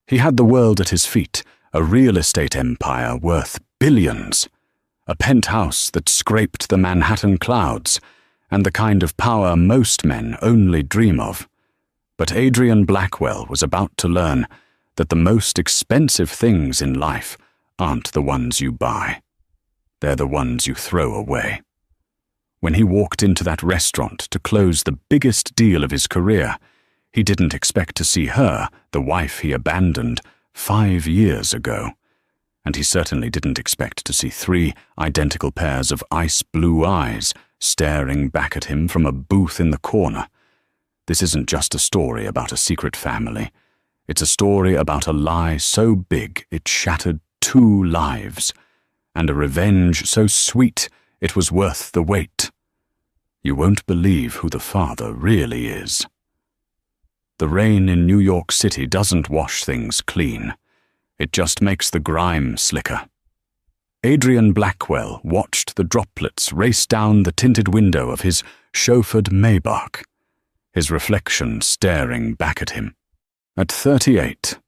He had the world at his feet, a real estate empire worth billions, a penthouse that scraped the Manhattan clouds, and the kind of power most men only dream of. But Adrian Blackwell was about to learn that the most expensive things in life aren't the ones you buy. They're the ones you throw away. When he walked into that restaurant to close the biggest deal of his career, he didn't expect to see her, the wife he abandoned 5 years ago. And he certainly didn't expect to see 3 identical pairs of ice-blue eyes staring back at him from a booth in the corner. This isn't just a story about a secret family. It's a story about a lie so big it shattered 2 lives, and a revenge so sweet it was worth the wait. You won't believe who the father really is. The rain in New York City doesn't wash things clean. It just makes the grime slicker. Adrian Blackwell watched the droplets race down the tinted window of his chauffeured Maybach, his reflection staring back at him. At 38,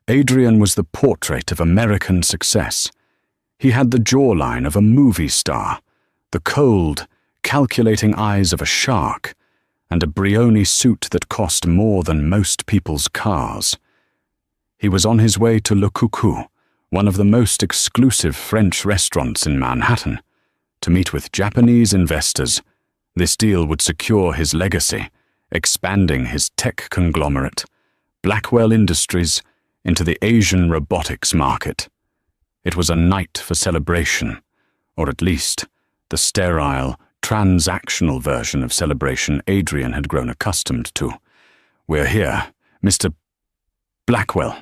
Adrian was the portrait of American success. He had the jawline of a movie star, the cold, calculating eyes of a shark, and a Brioni suit that cost more than most people's cars. He was on his way to Le Coucou, one of the most exclusive French restaurants in Manhattan, to meet with Japanese investors. This deal would secure his legacy, expanding his tech conglomerate, Blackwell Industries, into the Asian robotics market. It was a night for celebration, or at least the sterile, transactional version of celebration Adrian had grown accustomed to. "We're here, Mr. Blackwell."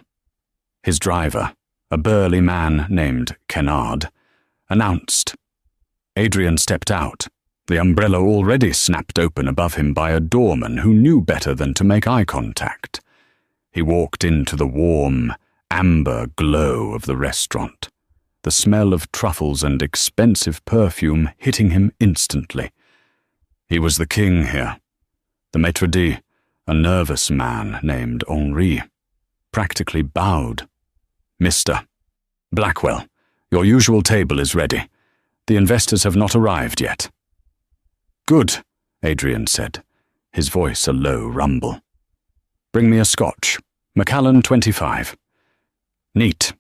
His driver, a burly man named Kennard, announced. Adrian stepped out, the umbrella already snapped open above him by a doorman who knew better than to make eye contact. He walked into the warm, amber glow of the restaurant, the smell of truffles and expensive perfume hitting him instantly. He was the king here. The maître d', a nervous man named Henri, practically bowed. "Mr. Blackwell, your usual table is ready. The investors have not arrived yet." "Good," Adrian said, his voice a low rumble. "Bring me a scotch. Macallan 25. Neat."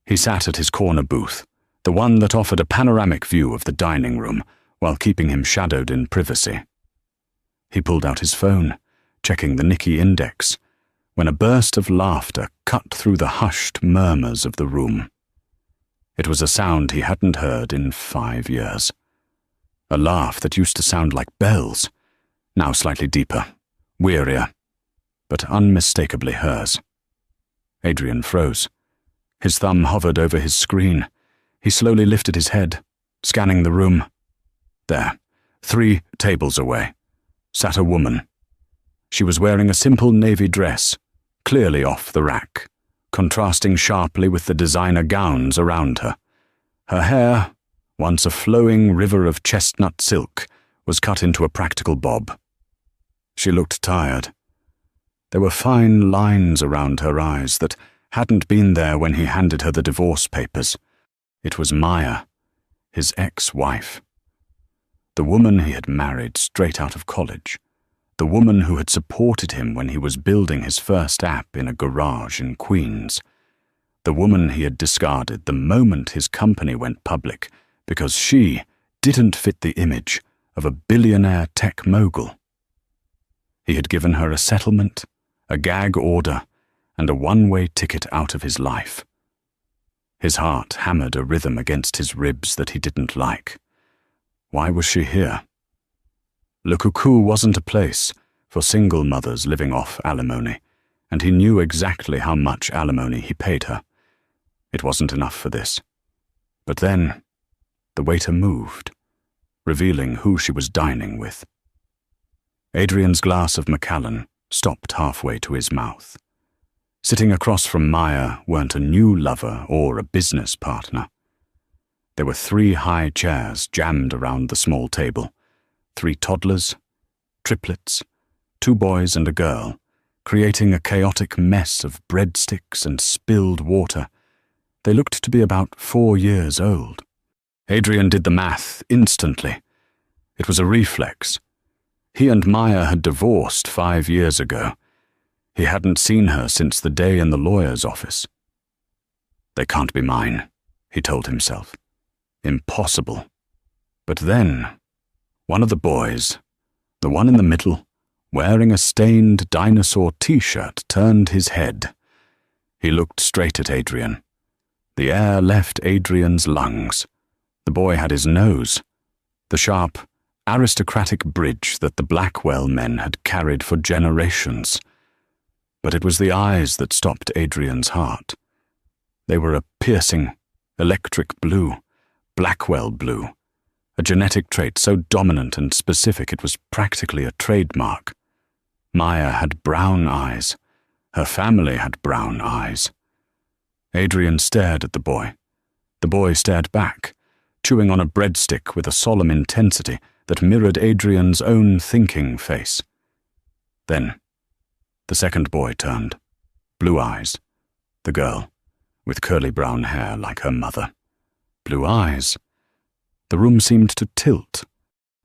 He sat at his corner booth, the one that offered a panoramic view of the dining room while keeping him shadowed in privacy. He pulled out his phone, checking the Nikkei index, when a burst of laughter cut through the hushed murmurs of the room. It was a sound he hadn't heard in 5 years. A laugh that used to sound like bells, now slightly deeper, wearier, but unmistakably hers. Adrian froze. His thumb hovered over his screen. He slowly lifted his head, scanning the room. There, 3 tables away, sat a woman. She was wearing a simple navy dress, clearly off the rack, contrasting sharply with the designer gowns around her. Her hair, once a flowing river of chestnut silk, was cut into a practical bob. She looked tired. There were fine lines around her eyes that hadn't been there when he handed her the divorce papers. It was Maya, his ex-wife. The woman he had married straight out of college. The woman who had supported him when he was building his first app in a garage in Queens. The woman he had discarded the moment his company went public because she didn't fit the image of a billionaire tech mogul. He had given her a settlement, a gag order, and a one-way ticket out of his life. His heart hammered a rhythm against his ribs that he didn't like. Why was she here? Le Coucou wasn't a place for single mothers living off alimony, and he knew exactly how much alimony he paid her. It wasn't enough for this. But then, the waiter moved, revealing who she was dining with. Adrian's glass of Macallan stopped halfway to his mouth. Sitting across from Maya weren't a new lover or a business partner. There were 3 high chairs jammed around the small table, 3 toddlers, triplets, 2 boys and a girl, creating a chaotic mess of breadsticks and spilled water. They looked to be about 4 years old. Adrian did the math instantly. It was a reflex. He and Maya had divorced 5 years ago. He hadn't seen her since the day in the lawyer's office. They can't be mine, he told himself. Impossible. But then, one of the boys, the one in the middle, wearing a stained dinosaur t-shirt, turned his head. He looked straight at Adrian. The air left Adrian's lungs. The boy had his nose, the sharp, aristocratic bridge that the Blackwell men had carried for generations. But it was the eyes that stopped Adrian's heart. They were a piercing, electric blue, Blackwell blue, a genetic trait so dominant and specific it was practically a trademark. Maya had brown eyes. Her family had brown eyes. Adrian stared at the boy. The boy stared back, chewing on a breadstick with a solemn intensity that mirrored Adrian's own thinking face. Then, the second boy turned, blue eyes. The girl, with curly brown hair like her mother. Blue eyes. The room seemed to tilt.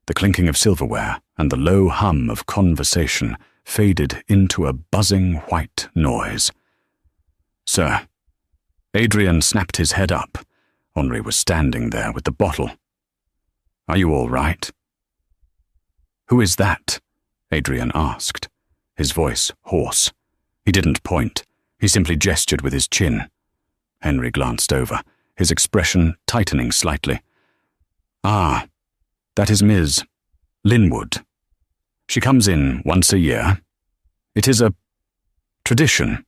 The clinking of silverware and the low hum of conversation faded into a buzzing white noise. "Sir." Adrian snapped his head up. Henri was standing there with the bottle. "Are you all right?" "Who is that?" Adrian asked, his voice hoarse. He didn't point. He simply gestured with his chin. Henri glanced over, his expression tightening slightly. "Ah, that is Ms. Linwood. She comes in once a year. It is a tradition,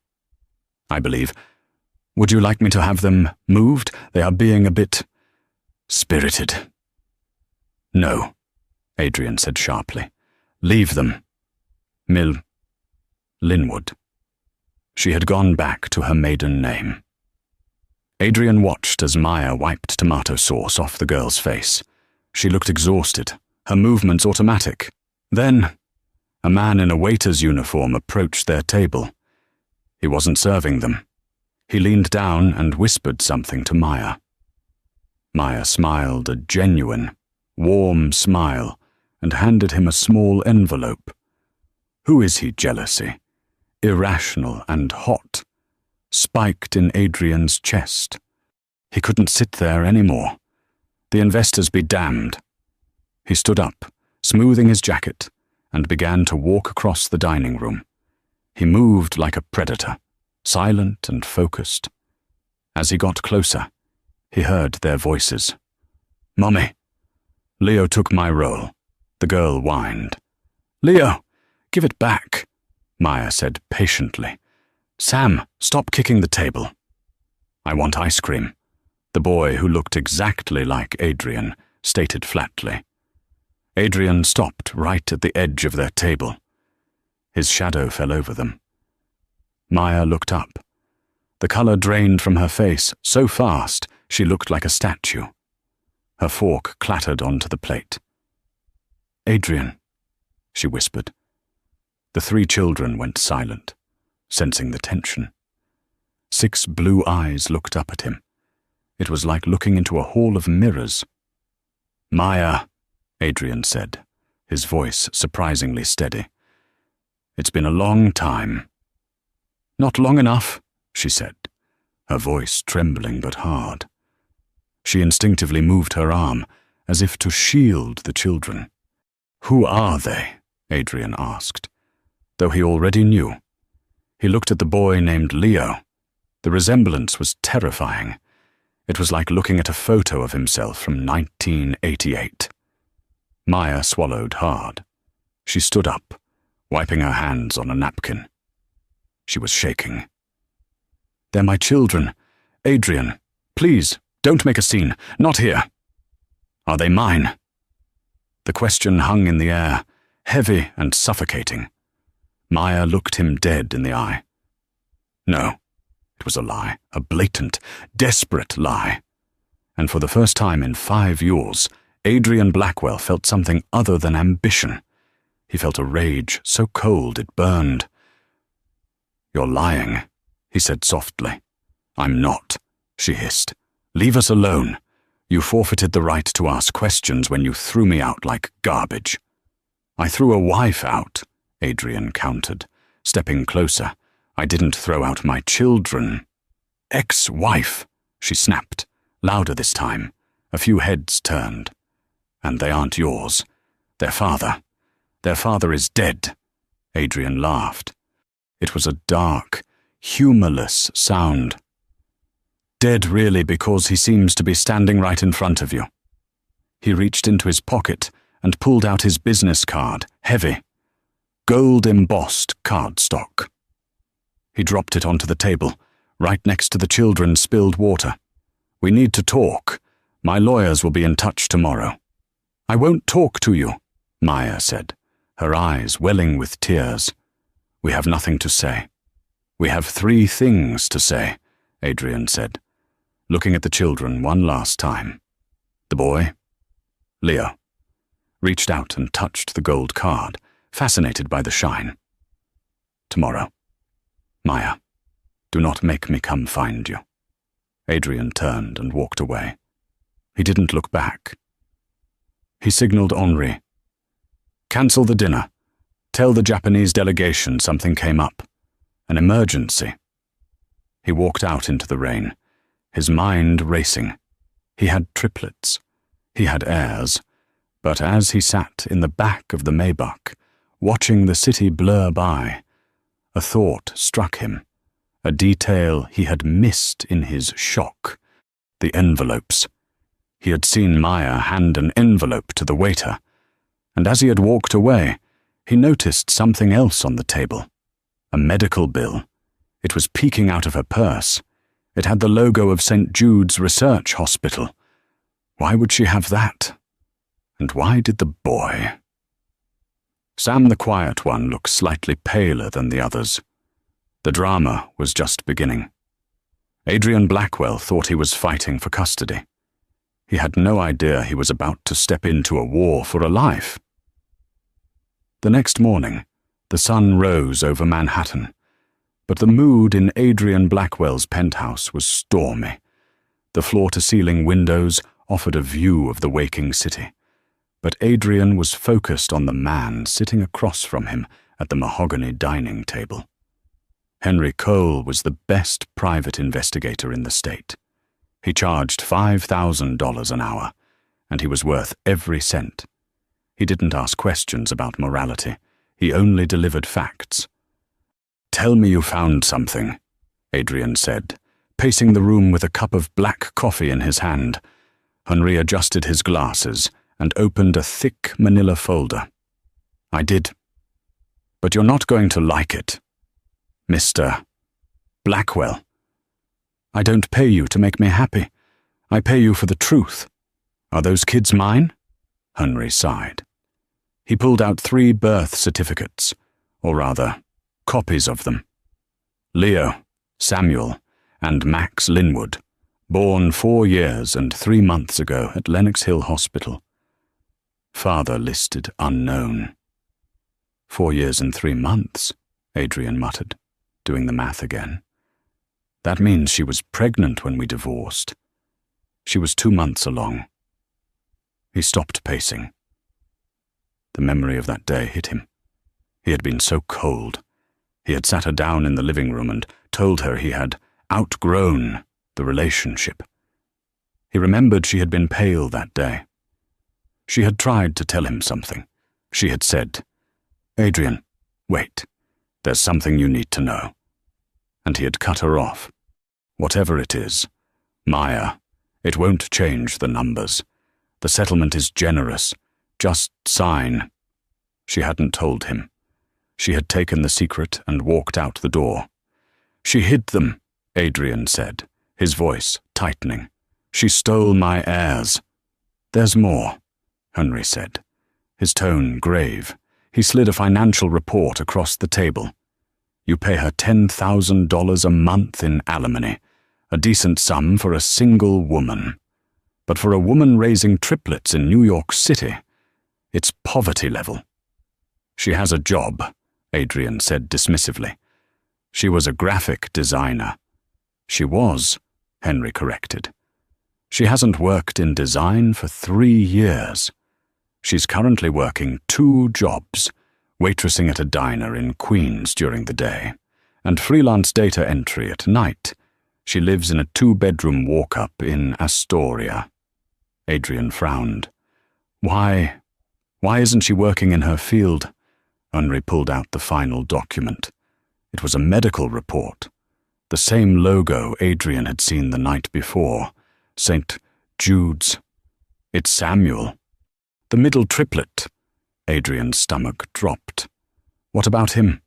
I believe. Would you like me to have them moved? They are being a bit spirited." "No," Adrian said sharply. "Leave them. Linwood." She had gone back to her maiden name. Adrian watched as Maya wiped tomato sauce off the girl's face. She looked exhausted, her movements automatic. Then, a man in a waiter's uniform approached their table. He wasn't serving them. He leaned down and whispered something to Maya. Maya smiled a genuine, warm smile and handed him a small envelope. Who is he, jealousy? Irrational and hot, spiked in Adrian's chest. He couldn't sit there anymore. The investors be damned. He stood up, smoothing his jacket, and began to walk across the dining room. He moved like a predator, silent and focused. As he got closer, he heard their voices. "Mommy." "Leo took my role," the girl whined. "Leo, give it back," Maya said patiently. "Sam, stop kicking the table." "I want ice cream," the boy, who looked exactly like Adrian, stated flatly. Adrian stopped right at the edge of their table. His shadow fell over them. Maya looked up. The color drained from her face so fast she looked like a statue. Her fork clattered onto the plate. "Adrian," she whispered. The 3 children went silent, sensing the tension. 6 blue eyes looked up at him. It was like looking into a hall of mirrors. "Maya," Adrian said, his voice surprisingly steady. "It's been a long time." "Not long enough," she said, her voice trembling but hard. She instinctively moved her arm, as if to shield the children. "Who are they?" Adrian asked, though he already knew. He looked at the boy named Leo. The resemblance was terrifying. It was like looking at a photo of himself from 1988. Maya swallowed hard. She stood up, wiping her hands on a napkin. She was shaking. "They're my children. Adrian, please, don't make a scene. Not here." "Are they mine?" The question hung in the air, heavy and suffocating. Maya looked him dead in the eye. No, it was a lie, a blatant, desperate lie. And for the first time in 5 years, Adrian Blackwell felt something other than ambition. He felt a rage so cold it burned. "You're lying," he said softly. "I'm not," she hissed. "Leave us alone. You forfeited the right to ask questions when you threw me out like garbage." "I threw a wife out," Adrian countered, stepping closer. "I didn't throw out my children." "Ex-wife," she snapped, louder this time. A few heads turned. "And they aren't yours. Their father. Their father is dead." Adrian laughed. It was a dark, humorless sound. "Dead really because he seems to be standing right in front of you." He reached into his pocket and pulled out his business card, heavy. Gold-embossed cardstock. He dropped it onto the table, right next to the children's spilled water. "We need to talk. My lawyers will be in touch tomorrow." "I won't talk to you," Maya said, her eyes welling with tears. "We have nothing to say." "We have 3 things to say," Adrian said, looking at the children one last time. The boy, Leo, reached out and touched the gold card, fascinated by the shine. "Tomorrow. Maya, do not make me come find you." Adrian turned and walked away. He didn't look back. He signaled Henri. "Cancel the dinner. Tell the Japanese delegation something came up. An emergency." He walked out into the rain, his mind racing. He had triplets. He had heirs. But as he sat in the back of the Maybach, watching the city blur by, a thought struck him, a detail he had missed in his shock. The envelopes. He had seen Maya hand an envelope to the waiter, and as he had walked away, he noticed something else on the table. A medical bill. It was peeking out of her purse. It had the logo of St. Jude's Research Hospital. Why would she have that? And why did the boy? Sam the Quiet One looked slightly paler than the others. The drama was just beginning. Adrian Blackwell thought he was fighting for custody. He had no idea he was about to step into a war for a life. The next morning, the sun rose over Manhattan, but the mood in Adrian Blackwell's penthouse was stormy. The floor-to-ceiling windows offered a view of the waking city, but Adrian was focused on the man sitting across from him at the mahogany dining table. Henry Cole was the best private investigator in the state. He charged $5,000 an hour, and he was worth every cent. He didn't ask questions about morality. He only delivered facts. "Tell me you found something," Adrian said, pacing the room with a cup of black coffee in his hand. Henry adjusted his glasses and opened a thick manila folder. "I did. But you're not going to like it. Mr. Blackwell. I don't pay you to make me happy. I pay you for the truth. Are those kids mine?" Henry sighed. He pulled out 3 birth certificates, or rather, copies of them. Leo, Samuel, and Max Linwood, born 4 years and 3 months ago at Lenox Hill Hospital. Father listed unknown. 4 years and 3 months, Adrian muttered, doing the math again. That means she was pregnant when we divorced. She was 2 months along. He stopped pacing. The memory of that day hit him. He had been so cold. He had sat her down in the living room and told her he had outgrown the relationship. He remembered she had been pale that day. She had tried to tell him something. She had said, "Adrian, wait. There's something you need to know." And he had cut her off. "Whatever it is, Maya, it won't change the numbers. The settlement is generous. Just sign." She hadn't told him. She had taken the secret and walked out the door. "She hid them," Adrian said, his voice tightening. "She stole my heirs." "There's more," Henry said, his tone grave. He slid a financial report across the table. "You pay her $10,000 a month in alimony, a decent sum for a single woman. But for a woman raising triplets in New York City, it's poverty level." "She has a job," Adrian said dismissively. She was a graphic designer. She was, Henry corrected. She hasn't worked in design for 3 years. She's currently working 2 jobs, waitressing at a diner in Queens during the day, and freelance data entry at night. She lives in a 2-bedroom walk-up in Astoria. Adrian frowned. Why isn't she working in her field? Henry pulled out the final document. It was a medical report. The same logo Adrian had seen the night before. St. Jude's. It's Samuel. The middle triplet. Adrian's stomach dropped. What about him?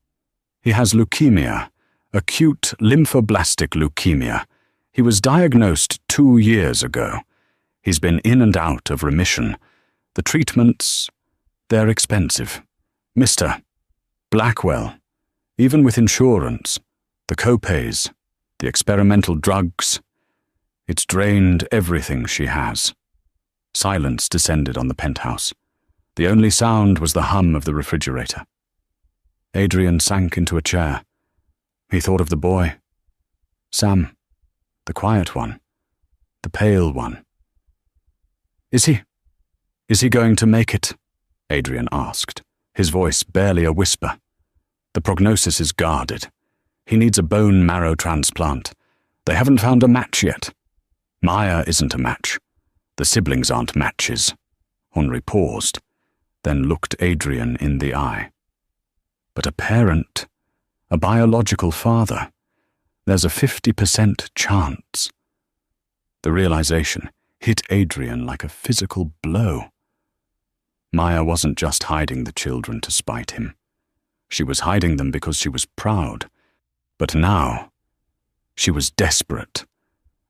He has leukemia. Acute lymphoblastic leukemia. He was diagnosed 2 years ago. He's been in and out of remission. The treatments, they're expensive. Mr. Blackwell, even with insurance, the co-pays, the experimental drugs, it's drained everything she has. Silence descended on the penthouse. The only sound was the hum of the refrigerator. Adrian sank into a chair. He thought of the boy. Sam, the quiet one, the pale one. Is he going to make it? Adrian asked, his voice barely a whisper. The prognosis is guarded. He needs a bone marrow transplant. They haven't found a match yet. Maya isn't a match. The siblings aren't matches. Henry paused, then looked Adrian in the eye. But a parent, a biological father, there's a 50% chance. The realization hit Adrian like a physical blow. Maya wasn't just hiding the children to spite him. She was hiding them because she was proud. But now, she was desperate.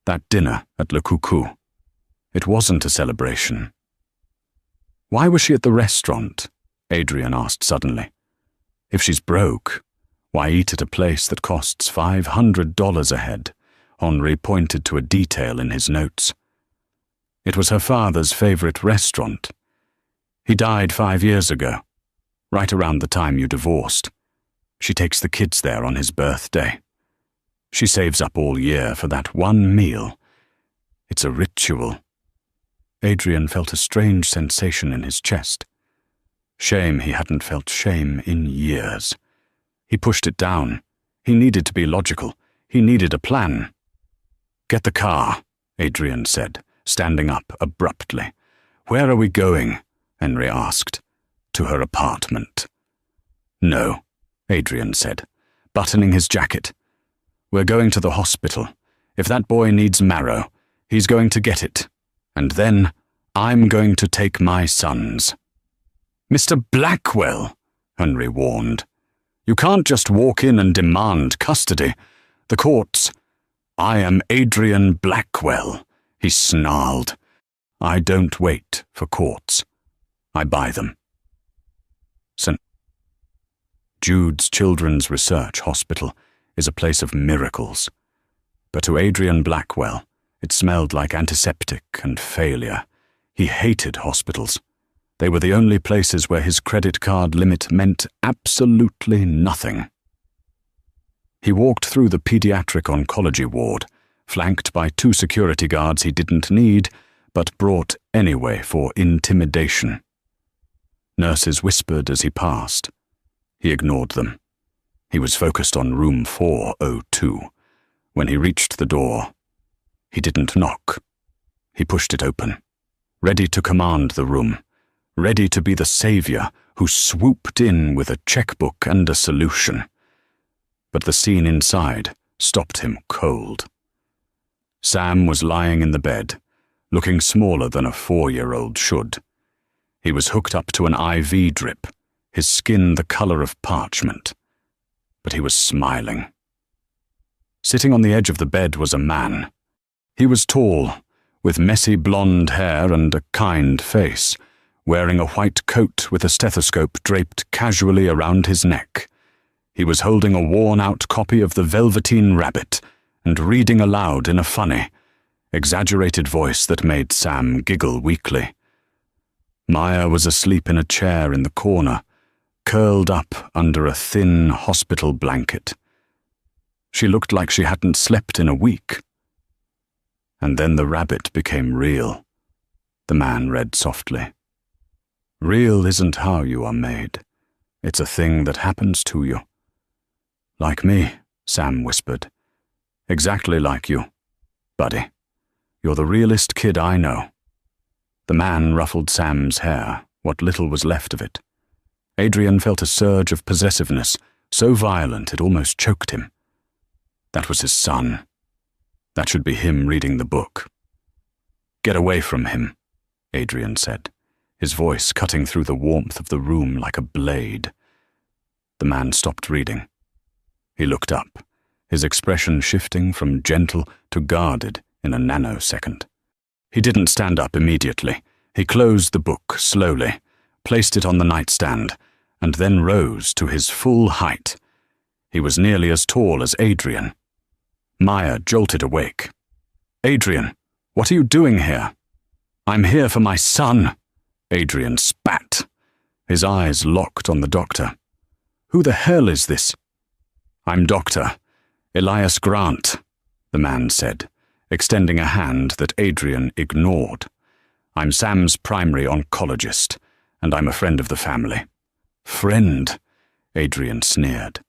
That dinner at Le Coucou, it wasn't a celebration. Why was she at the restaurant? Adrian asked suddenly. If she's broke, why eat at a place that costs $500 a head? Henry pointed to a detail in his notes. It was her father's favorite restaurant. He died 5 years ago, right around the time you divorced. She takes the kids there on his birthday. She saves up all year for that one meal. It's a ritual. Adrian felt a strange sensation in his chest. Shame he hadn't felt shame in years. He pushed it down. He needed to be logical. He needed a plan. Get the car, Adrian said, standing up abruptly. Where are we going? Henry asked. To her apartment. No, Adrian said, buttoning his jacket. We're going to the hospital. If that boy needs marrow, he's going to get it. And then I'm going to take my sons. Mr. Blackwell, Henry warned. You can't just walk in and demand custody. The courts. I am Adrian Blackwell, he snarled. I don't wait for courts. I buy them. St. Jude's Children's Research Hospital is a place of miracles. But to Adrian Blackwell, it smelled like antiseptic and failure. He hated hospitals. They were the only places where his credit card limit meant absolutely nothing. He walked through the pediatric oncology ward, flanked by 2 security guards he didn't need, but brought anyway for intimidation. Nurses whispered as he passed. He ignored them. He was focused on room 402. When he reached the door, he didn't knock. He pushed it open, ready to command the room, ready to be the savior who swooped in with a checkbook and a solution. But the scene inside stopped him cold. Sam was lying in the bed, looking smaller than a 4-year-old should. He was hooked up to an IV drip, his skin the color of parchment. But he was smiling. Sitting on the edge of the bed was a man. He was tall, with messy blonde hair and a kind face, wearing a white coat with a stethoscope draped casually around his neck. He was holding a worn-out copy of The Velveteen Rabbit and reading aloud in a funny, exaggerated voice that made Sam giggle weakly. Maya was asleep in a chair in the corner, curled up under a thin hospital blanket. She looked like she hadn't slept in a week. And then the rabbit became real, the man read softly. Real isn't how you are made. It's a thing that happens to you. Like me, Sam whispered. Exactly like you, buddy. You're the realest kid I know. The man ruffled Sam's hair, what little was left of it. Adrian felt a surge of possessiveness, so violent it almost choked him. That was his son. That should be him reading the book. Get away from him, Adrian said, his voice cutting through the warmth of the room like a blade. The man stopped reading. He looked up, his expression shifting from gentle to guarded in a nanosecond. He didn't stand up immediately. He closed the book slowly, placed it on the nightstand, and then rose to his full height. He was nearly as tall as Adrian. Maya jolted awake. Adrian, what are you doing here? I'm here for my son, Adrian spat. His eyes locked on the doctor. Who the hell is this? I'm Dr. Elias Grant, the man said, extending a hand that Adrian ignored. I'm Sam's primary oncologist, and I'm a friend of the family. Friend, Adrian sneered.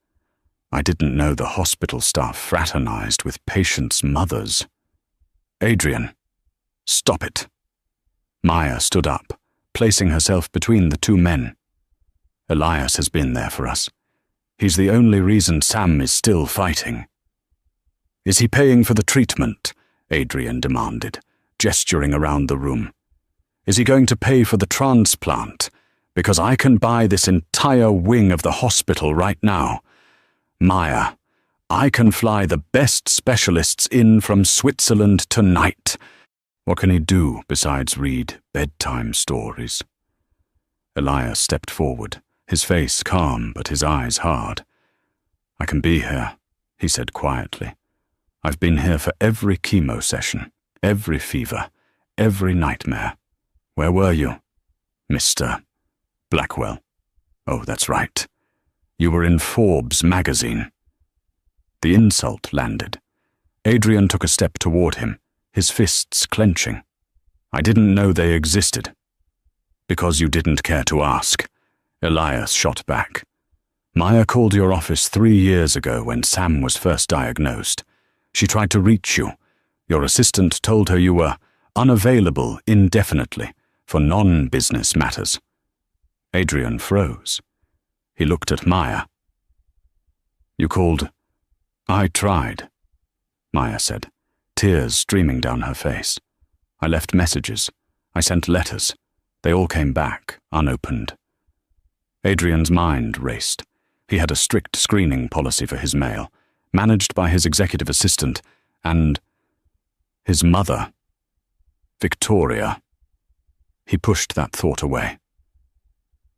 I didn't know the hospital staff fraternized with patients' mothers. Adrian, stop it. Maya stood up, placing herself between the two men. Elias has been there for us. He's the only reason Sam is still fighting. Is he paying for the treatment? Adrian demanded, gesturing around the room. Is he going to pay for the transplant? Because I can buy this entire wing of the hospital right now. Maya, I can fly the best specialists in from Switzerland tonight. What can he do besides read bedtime stories? Elias stepped forward, his face calm but his eyes hard. I can be here, he said quietly. I've been here for every chemo session, every fever, every nightmare. Where were you? Mr. Blackwell. Oh, that's right. You were in Forbes magazine. The insult landed. Adrian took a step toward him, his fists clenching. I didn't know they existed. Because you didn't care to ask, Elias shot back. Maya called your office 3 years ago when Sam was first diagnosed. She tried to reach you. Your assistant told her you were unavailable indefinitely for non-business matters. Adrian froze. He looked at Maya. You called. I tried, Maya said, tears streaming down her face. I left messages. I sent letters. They all came back, unopened. Adrian's mind raced. He had a strict screening policy for his mail, managed by his executive assistant, and his mother, Victoria. He pushed that thought away.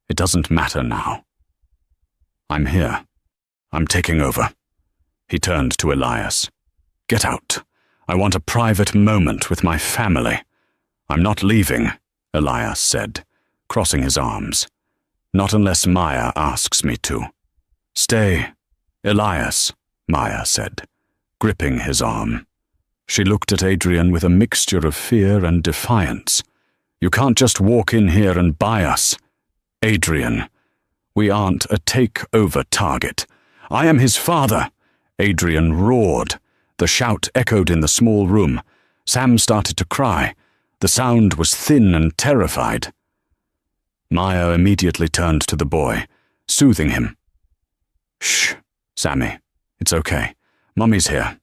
It doesn't matter now. I'm here. I'm taking over. He turned to Elias. Get out. I want a private moment with my family. I'm not leaving, Elias said, crossing his arms. Not unless Maya asks me to. Stay, Elias, Maya said, gripping his arm. She looked at Adrian with a mixture of fear and defiance. You can't just walk in here and buy us. Adrian, we aren't a takeover target. I am his father. Adrian roared. The shout echoed in the small room. Sam started to cry. The sound was thin and terrified. Maya immediately turned to the boy, soothing him. Shh, Sammy. It's okay. Mummy's here.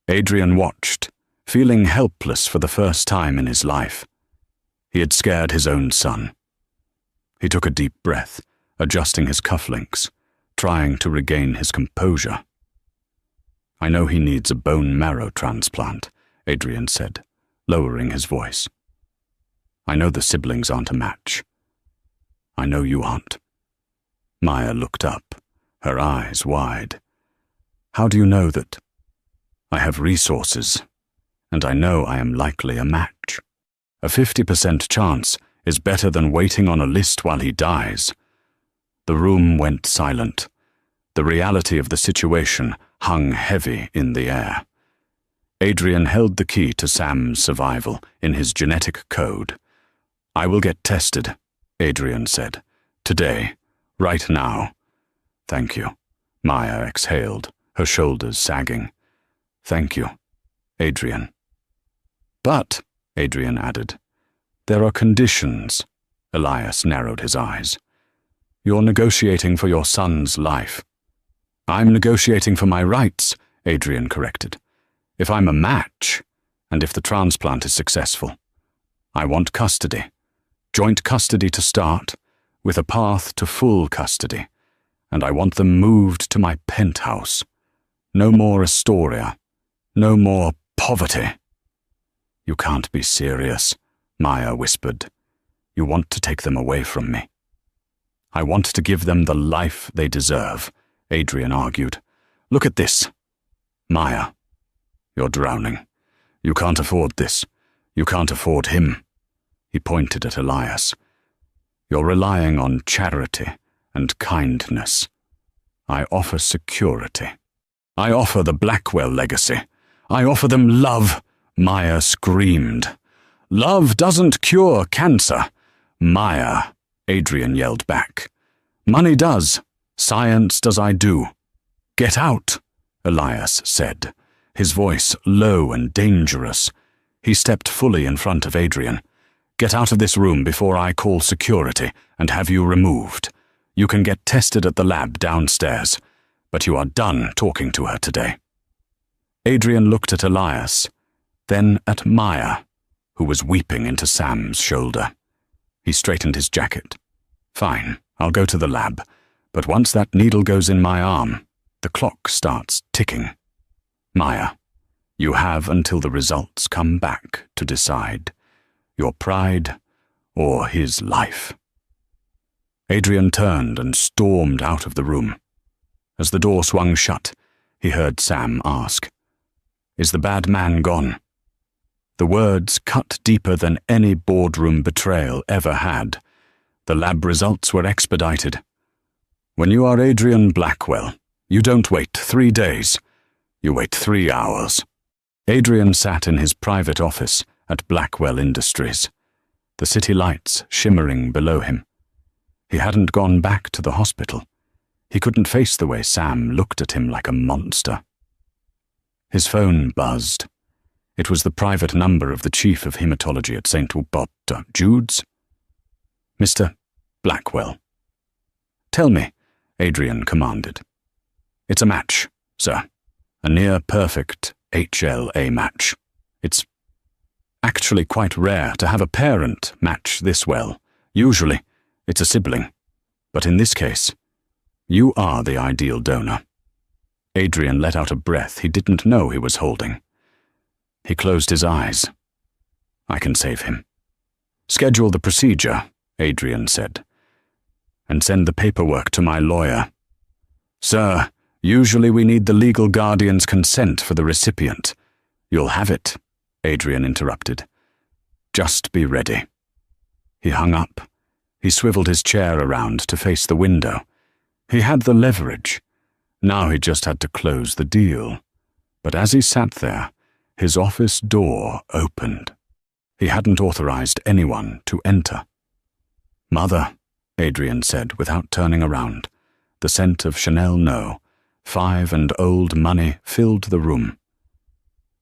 Adrian watched, feeling helpless for the first time in his life. He had scared his own son. He took a deep breath, adjusting his cufflinks, trying to regain his composure. I know he needs a bone marrow transplant, Adrian said, lowering his voice. I know the siblings aren't a match. I know you aren't. Maya looked up, her eyes wide. How do you know that? I have resources, and I know I am likely a match. A 50% chance is better than waiting on a list while he dies. The room went silent. The reality of the situation hung heavy in the air. Adrian held the key to Sam's survival in his genetic code. "I will get tested," Adrian said. "Today, right now." "Thank you," Maya exhaled, her shoulders sagging. "Thank you, Adrian." "But," Adrian added, "there are conditions." Elias narrowed his eyes. "You're negotiating for your son's life." "I'm negotiating for my rights," Adrian corrected. "If I'm a match, and if the transplant is successful. I want custody. Joint custody to start, with a path to full custody. And I want them moved to my penthouse. No more Astoria. No more poverty." "You can't be serious," Maya whispered. "You want to take them away from me." "I want to give them the life they deserve," Adrian argued. "Look at this." "Maya, you're drowning. You can't afford this. You can't afford him." He pointed at Elias. "You're relying on charity and kindness. I offer security. I offer the Blackwell legacy. I offer them love," Maya screamed. "Love doesn't cure cancer." "Maya," Adrian yelled back. "Money does. Science does I do." "Get out," Elias said, his voice low and dangerous. He stepped fully in front of Adrian. "Get out of this room before I call security and have you removed. You can get tested at the lab downstairs, but you are done talking to her today." Adrian looked at Elias, then at Maya, who was weeping into Sam's shoulder. He straightened his jacket. "Fine, I'll go to the lab, but once that needle goes in my arm, the clock starts ticking. Maya, you have until the results come back to decide. Your pride or his life." Adrian turned and stormed out of the room. As the door swung shut, he heard Sam ask, "Is the bad man gone?" The words cut deeper than any boardroom betrayal ever had. The lab results were expedited. "When you are Adrian Blackwell, you don't wait 3 days. You wait 3 hours." Adrian sat in his private office at Blackwell Industries, the city lights shimmering below him. He hadn't gone back to the hospital. He couldn't face the way Sam looked at him like a monster. His phone buzzed. It was the private number of the chief of hematology at St. Jude's. "Mr. Blackwell." "Tell me," Adrian commanded. "It's a match, sir. A near-perfect HLA match. It's actually quite rare to have a parent match this well. Usually, it's a sibling. But in this case, you are the ideal donor." Adrian let out a breath he didn't know he was holding. He closed his eyes. "I can save him." "Schedule the procedure," Adrian said, "and send the paperwork to my lawyer." "Sir, usually we need the legal guardian's consent for the recipient." "You'll have it," Adrian interrupted. "Just be ready." He hung up. He swiveled his chair around to face the window. He had the leverage. Now he just had to close the deal. But as he sat there, his office door opened. He hadn't authorized anyone to enter. "Mother," Adrian said without turning around. The scent of Chanel No, 5 and old money filled the room.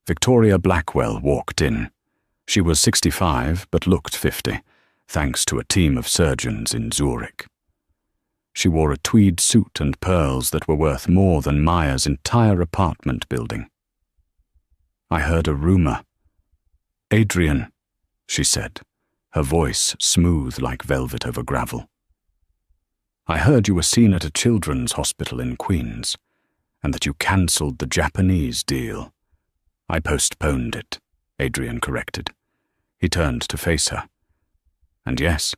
Victoria Blackwell walked in. She was 65 but looked 50, thanks to a team of surgeons in Zurich. She wore a tweed suit and pearls that were worth more than Maya's entire apartment building. "I heard a rumor." "Adrian," she said, her voice smooth like velvet over gravel. "I heard you were seen at a children's hospital in Queens, and that you cancelled the Japanese deal." "I postponed it," Adrian corrected. He turned to face her. "And yes,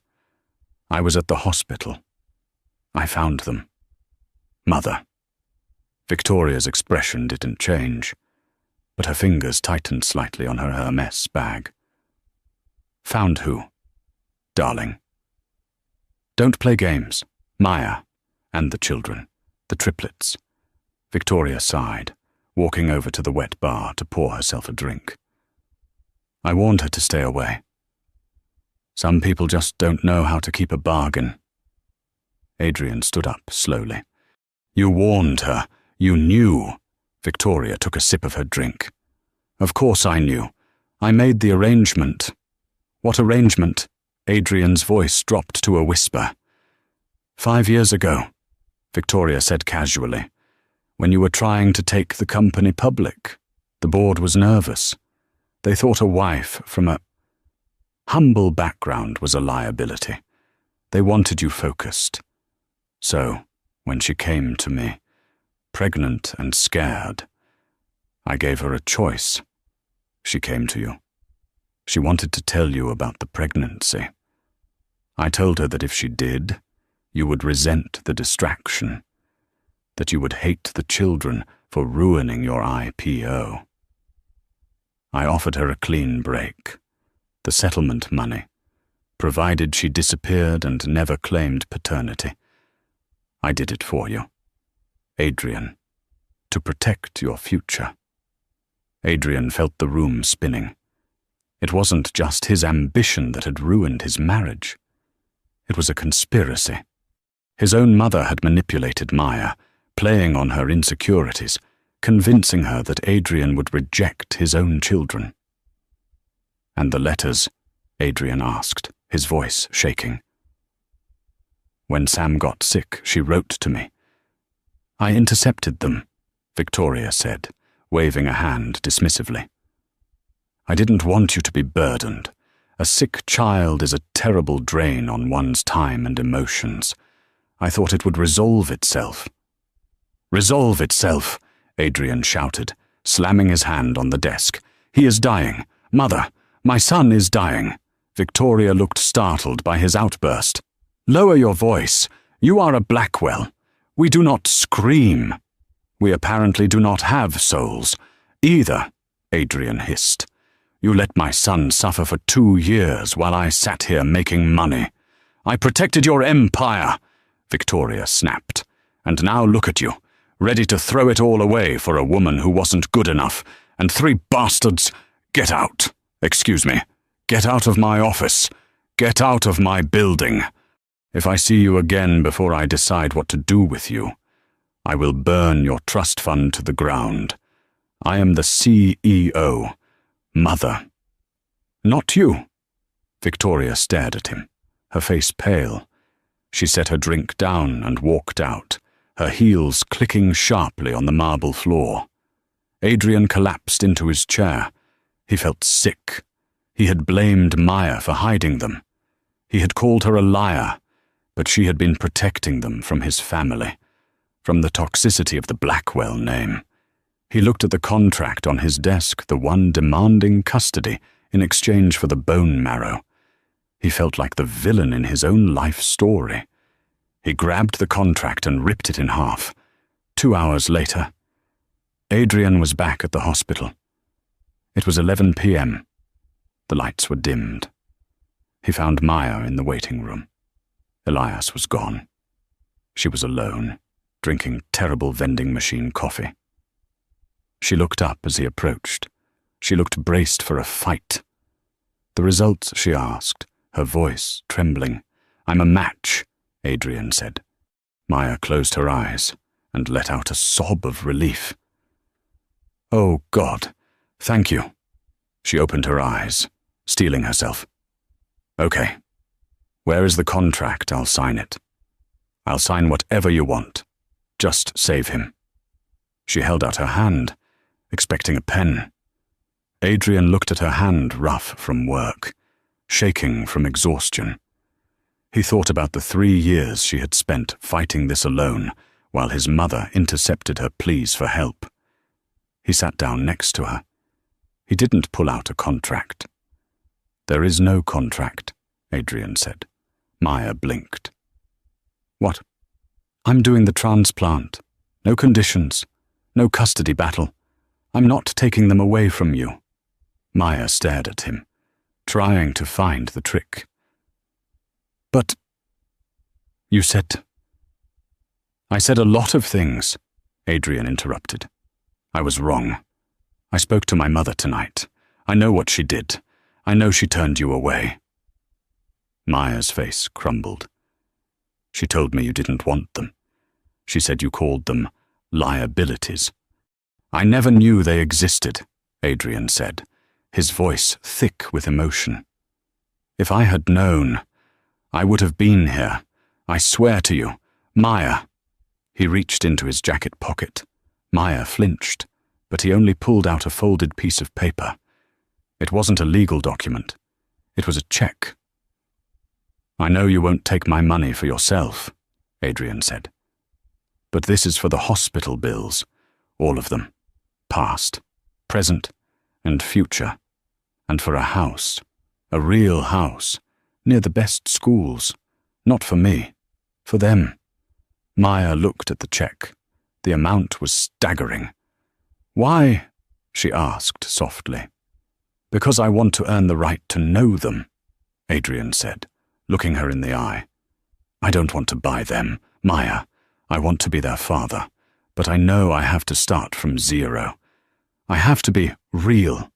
I was at the hospital. I found them. Mother." Victoria's expression didn't change, but her fingers tightened slightly on her Hermes bag. "Found who?" "Darling." "Don't play games. Maya, and the children, the triplets. Victoria sighed, walking over to the wet bar to pour herself a drink. I warned her to stay away. Some people just don't know how to keep a bargain. Adrian stood up slowly. You warned her. You knew. Victoria took a sip of her drink. Of course I knew. I made the arrangement. What arrangement? Adrian's voice dropped to a whisper. 5 years ago, Victoria said casually, when you were trying to take the company public. The board was nervous. They thought a wife from a humble background was a liability. They wanted you focused. So, when she came to me, pregnant and scared, I gave her a choice. She came to you. She wanted to tell you about the pregnancy. I told her that if she did, you would resent the distraction, that you would hate the children for ruining your IPO. I offered her a clean break, the settlement money, provided she disappeared and never claimed paternity. I did it for you, Adrian, to protect your future. Adrian felt the room spinning. It wasn't just his ambition that had ruined his marriage. It was a conspiracy. His own mother had manipulated Maya, playing on her insecurities, convincing her that Adrian would reject his own children. And the letters? Adrian asked, his voice shaking. When Sam got sick, she wrote to me. I intercepted them, Victoria said, waving a hand dismissively. I didn't want you to be burdened. A sick child is a terrible drain on one's time and emotions. I thought it would resolve itself. Resolve itself, Adrian shouted, slamming his hand on the desk. He is dying. Mother, my son is dying. Victoria looked startled by his outburst. Lower your voice. You are a Blackwell. We do not scream. We apparently do not have souls. Either, Adrian hissed. You let my son suffer for 2 years while I sat here making money. I protected your empire, Victoria snapped. And now look at you, ready to throw it all away for a woman who wasn't good enough, and 3 bastards. Get out. Excuse me. Get out of my office. Get out of my building. If I see you again before I decide what to do with you, I will burn your trust fund to the ground. I am the CEO. Mother. Not you. Victoria stared at him, her face pale. She set her drink down and walked out, her heels clicking sharply on the marble floor. Adrian collapsed into his chair. He felt sick. He had blamed Maya for hiding them. He had called her a liar, but she had been protecting them from his family, from the toxicity of the Blackwell name. He looked at the contract on his desk, the one demanding custody in exchange for the bone marrow. He felt like the villain in his own life story. He grabbed the contract and ripped it in half. 2 hours later, Adrian was back at the hospital. It was 11 p.m. The lights were dimmed. He found Maya in the waiting room. Elias was gone. She was alone, drinking terrible vending machine coffee. She looked up as he approached. She looked braced for a fight. The results, she asked, her voice trembling. I'm a match, Adrian said. Maya closed her eyes and let out a sob of relief. Oh, God, thank you. She opened her eyes, steeling herself. Okay. Where is the contract? I'll sign it. I'll sign whatever you want. Just save him. She held out her hand, expecting a pen. Adrian looked at her hand rough from work, shaking from exhaustion. He thought about the 3 years she had spent fighting this alone while his mother intercepted her pleas for help. He sat down next to her. He didn't pull out a contract. There is no contract, Adrian said. Maya blinked. What? I'm doing the transplant. No conditions. No custody battle. I'm not taking them away from you. Maya stared at him, trying to find the trick. But... You said... I said a lot of things, Adrian interrupted. I was wrong. I spoke to my mother tonight. I know what she did. I know she turned you away. Maya's face crumbled. She told me you didn't want them. She said you called them liabilities. I never knew they existed, Adrian said, his voice thick with emotion. If I had known, I would have been here. I swear to you, Maya. He reached into his jacket pocket. Maya flinched, but he only pulled out a folded piece of paper. It wasn't a legal document. It was a check. I know you won't take my money for yourself, Adrian said. But this is for the hospital bills, all of them, past, present, and future, and for a house, a real house, near the best schools, not for me, for them. Maya looked at the check. The amount was staggering. Why? She asked softly. Because I want to earn the right to know them, Adrian said, looking her in the eye. I don't want to buy them, Maya. I want to be their father, but I know I have to start from zero. I have to be real,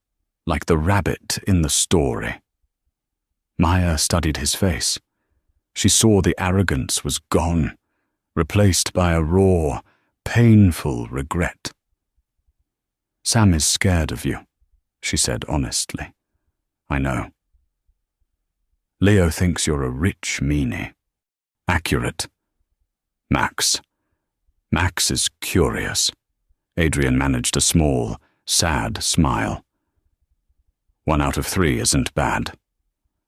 like the rabbit in the story. Maya studied his face. She saw the arrogance was gone, replaced by a raw, painful regret. Sam is scared of you, she said honestly. I know. Leo thinks you're a rich meanie. Accurate. Max. Max is curious. Adrian managed a small, sad smile. 1 out of 3 isn't bad.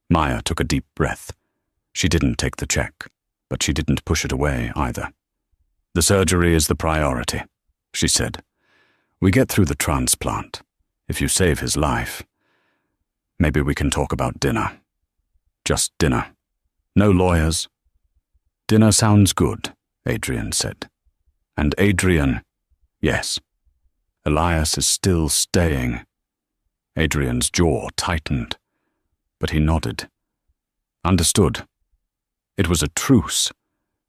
Maya took a deep breath. She didn't take the check, but she didn't push it away either. The surgery is the priority, she said. We get through the transplant. If you save his life, maybe we can talk about dinner. Just dinner. No lawyers. Dinner sounds good, Adrian said. And Adrian, yes. Elias is still staying. Adrian's jaw tightened, but he nodded. Understood. It was a truce,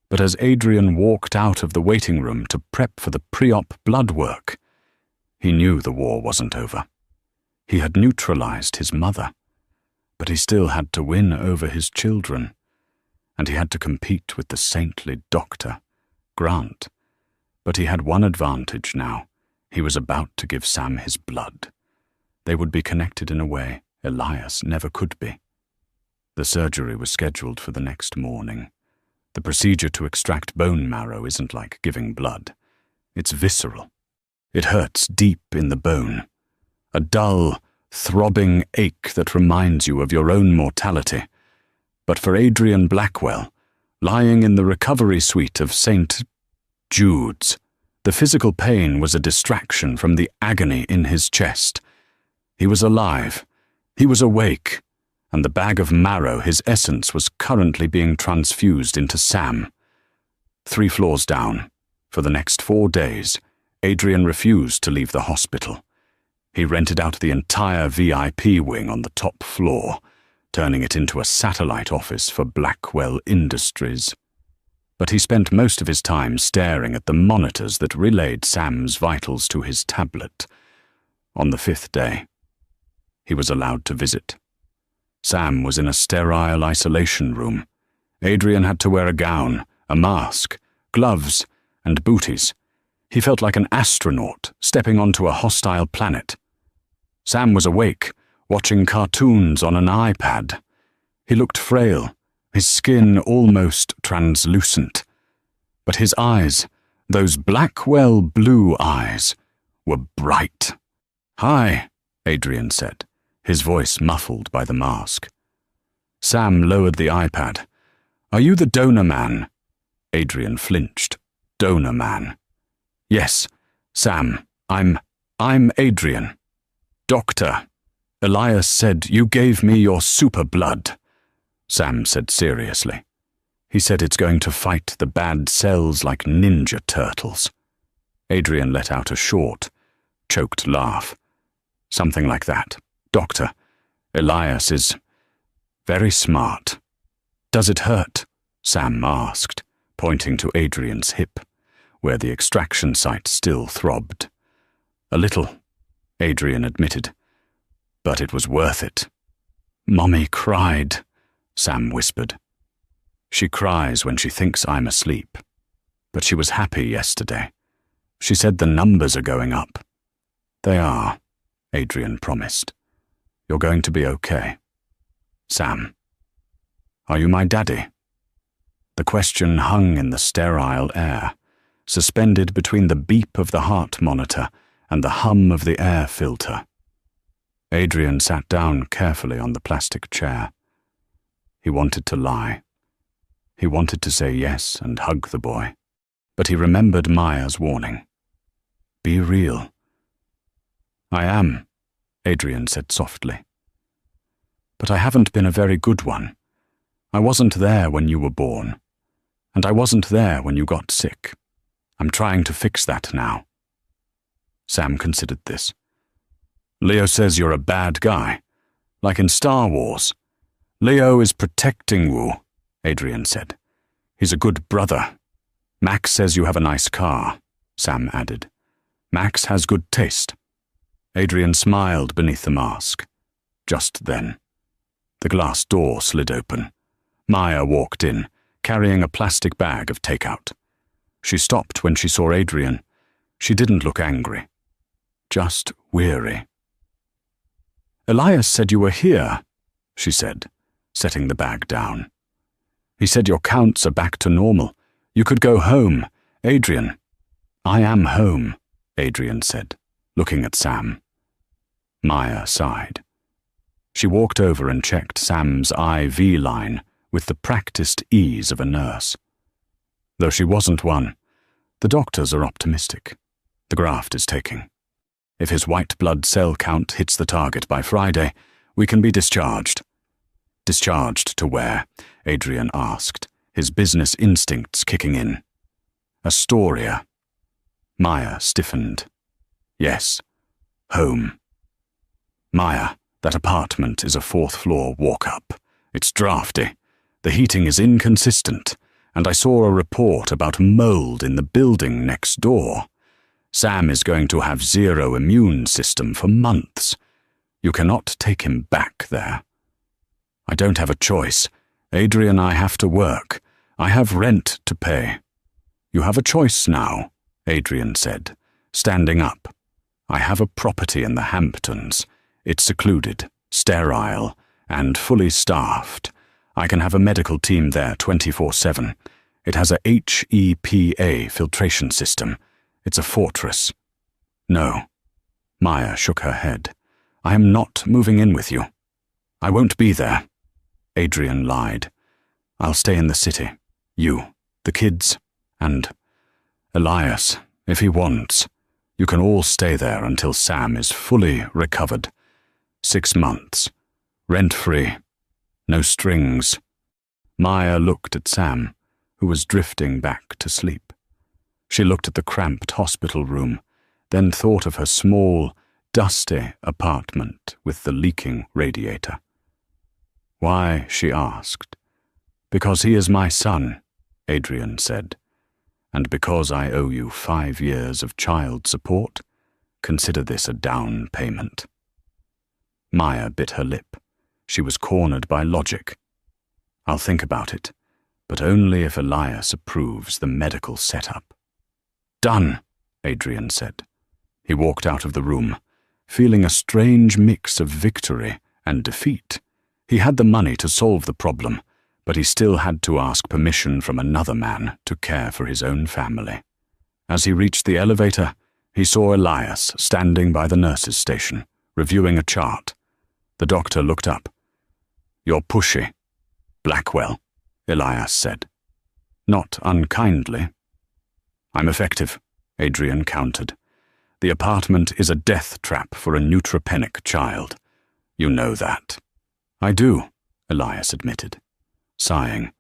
but as Adrian walked out of the waiting room to prep for the pre-op blood work, he knew the war wasn't over. He had neutralized his mother, but he still had to win over his children, and he had to compete with the saintly doctor, Grant. But he had one advantage now. He was about to give Sam his blood. They would be connected in a way Elias never could be. The surgery was scheduled for the next morning. The procedure to extract bone marrow isn't like giving blood. It's visceral. It hurts deep in the bone. A dull, throbbing ache that reminds you of your own mortality. But for Adrian Blackwell, lying in the recovery suite of St. Jude's, the physical pain was a distraction from the agony in his chest. He was alive. He was awake. And the bag of marrow, his essence, was currently being transfused into Sam. 3 floors down, for the next 4 days, Adrian refused to leave the hospital. He rented out the entire VIP wing on the top floor, turning it into a satellite office for Blackwell Industries. But he spent most of his time staring at the monitors that relayed Sam's vitals to his tablet. On the 5th day, he was allowed to visit. Sam was in a sterile isolation room. Adrian had to wear a gown, a mask, gloves, and booties. He felt like an astronaut stepping onto a hostile planet. Sam was awake, watching cartoons on an iPad. He looked frail, his skin almost translucent. But his eyes, those Blackwell blue eyes, were bright. "Hi," Adrian said, his voice muffled by the mask. Sam lowered the iPad. "Are you the donor man?" Adrian flinched. "Donor man." "Yes, Sam, I'm Adrian. Doctor, Elias said you gave me your super blood," Sam said seriously. "He said it's going to fight the bad cells like ninja turtles." Adrian let out a short, choked laugh. "Something like that. Doctor, Elias is very smart." "Does it hurt?" Sam asked, pointing to Adrian's hip. where the extraction site still throbbed. "A little," Adrian admitted, "but it was worth it." "Mommy cried," Sam whispered. "She cries when she thinks I'm asleep. But she was happy yesterday. She said the numbers are going up." "They are," Adrian promised. "You're going to be okay." "Sam, are you my daddy?" The question hung in the sterile air, suspended between the beep of the heart monitor and the hum of the air filter. Adrian sat down carefully on the plastic chair. He wanted to lie. He wanted to say yes and hug the boy, but he remembered Maya's warning. "Be real." "I am," Adrian said softly. "But I haven't been a very good one. I wasn't there when you were born, and I wasn't there when you got sick. I'm trying to fix that now." Sam considered this. "Leo says you're a bad guy, like in Star Wars." "Leo is protecting Wu," Adrian said. "He's a good brother. Max says you have a nice car," Sam added. "Max has good taste." Adrian smiled beneath the mask. Just then, the glass door slid open. Maya walked in, carrying a plastic bag of takeout. She stopped when she saw Adrian. She didn't look angry, just weary. "Elias said you were here," she said, setting the bag down. "He said your counts are back to normal. You could go home. Adrian." "I am home," Adrian said, looking at Sam. Maya sighed. She walked over and checked Sam's IV line with the practiced ease of a nurse. Though she wasn't one, the doctors are optimistic. The graft is taking. If his white blood cell count hits the target by Friday, we can be discharged. "Discharged to where?" Adrian asked, his business instincts kicking in. "Astoria." Maya stiffened. "Yes, home." "Maya, that apartment is a fourth-floor walk-up. It's drafty. The heating is inconsistent, and I saw a report about mold in the building next door. Sam is going to have zero immune system for months. You cannot take him back there." "I don't have a choice. Adrian, I have to work. I have rent to pay." "You have a choice now," Adrian said, standing up. "I have a property in the Hamptons. It's secluded, sterile, and fully staffed. I can have a medical team there 24/7. It has a HEPA filtration system. It's a fortress." "No." Maya shook her head. "I am not moving in with you. I won't be there." Adrian lied. "I'll stay in the city. You, the kids, and Elias, if he wants. You can all stay there until Sam is fully recovered. 6 months. Rent-free. No strings." Maya looked at Sam, who was drifting back to sleep. She looked at the cramped hospital room, then thought of her small, dusty apartment with the leaking radiator. "Why?" she asked. "Because he is my son," Adrian said. "And because I owe you 5 years of child support, consider this a down payment." Maya bit her lip. She was cornered by logic. "I'll think about it, but only if Elias approves the medical setup." "Done," Adrian said. He walked out of the room, feeling a strange mix of victory and defeat. He had the money to solve the problem, but he still had to ask permission from another man to care for his own family. As he reached the elevator, he saw Elias standing by the nurse's station, reviewing a chart. The doctor looked up. "You're pushy." "Blackwell," Elias said. Not unkindly. "I'm effective," Adrian countered. "The apartment is a death trap for a neutropenic child. You know that." "I do," Elias admitted, sighing.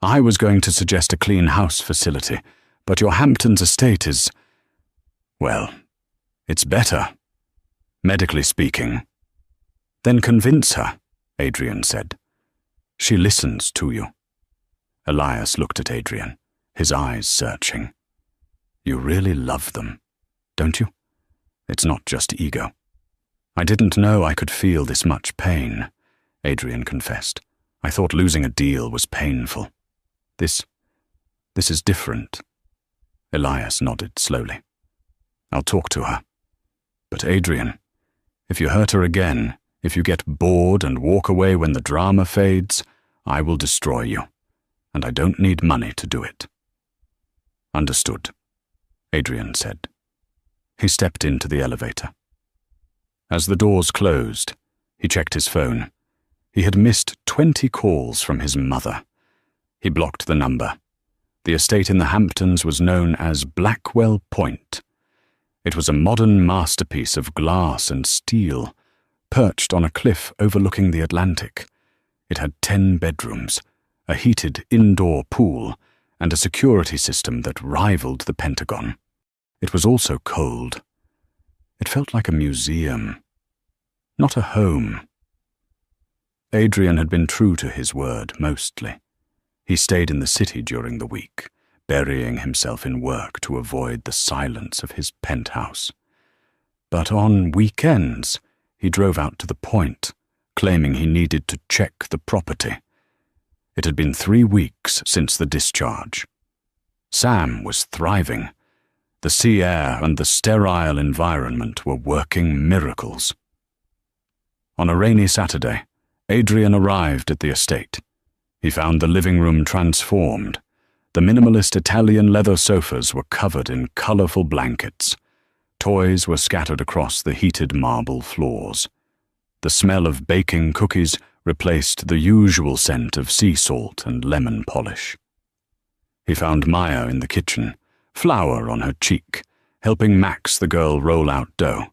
"I was going to suggest a clean house facility, but your Hamptons estate is, well, it's better, medically speaking." "Then convince her," Adrian said. "She listens to you." Elias looked at Adrian, his eyes searching. You really love them, don't you? It's not just ego. I didn't know I could feel this much pain, Adrian confessed. I thought losing a deal was painful. This is different. Elias nodded slowly. I'll talk to her. But Adrian, if you hurt her again, if you get bored and walk away when the drama fades, I will destroy you, and I don't need money to do it. Understood, Adrian said. He stepped into the elevator. As the doors closed, he checked his phone. He had missed 20 calls from his mother. He blocked the number. The estate in the Hamptons was known as Blackwell Point. It was a modern masterpiece of glass and steel, perched on a cliff overlooking the Atlantic. It had 10 bedrooms, a heated indoor pool, and a security system that rivaled the Pentagon. It was also cold. It felt like a museum, not a home. Adrian had been true to his word, mostly. He stayed in the city during the week, burying himself in work to avoid the silence of his penthouse. But on weekends, he drove out to the point, claiming he needed to check the property. It had been 3 weeks since the discharge. Sam was thriving. The sea air and the sterile environment were working miracles. On a rainy Saturday, Adrian arrived at the estate. He found the living room transformed. The minimalist Italian leather sofas were covered in colorful blankets. Toys were scattered across the heated marble floors. The smell of baking cookies replaced the usual scent of sea salt and lemon polish. He found Maya in the kitchen, flour on her cheek, helping Max the girl roll out dough.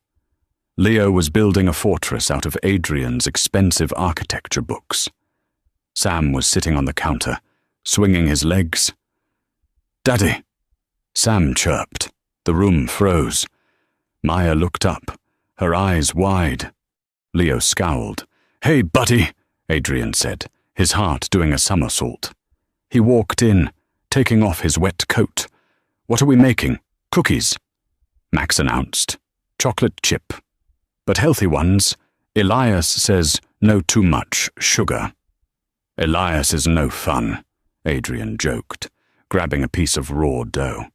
Leo was building a fortress out of Adrian's expensive architecture books. Sam was sitting on the counter, swinging his legs. "Daddy!" Sam chirped. The room froze. Maya looked up, her eyes wide. Leo scowled. "Hey, buddy," Adrian said, his heart doing a somersault. He walked in, taking off his wet coat. "What are we making? Cookies?" Max announced. "Chocolate chip. But healthy ones. Elias says no too much sugar." "Elias is no fun," Adrian joked, grabbing a piece of raw dough.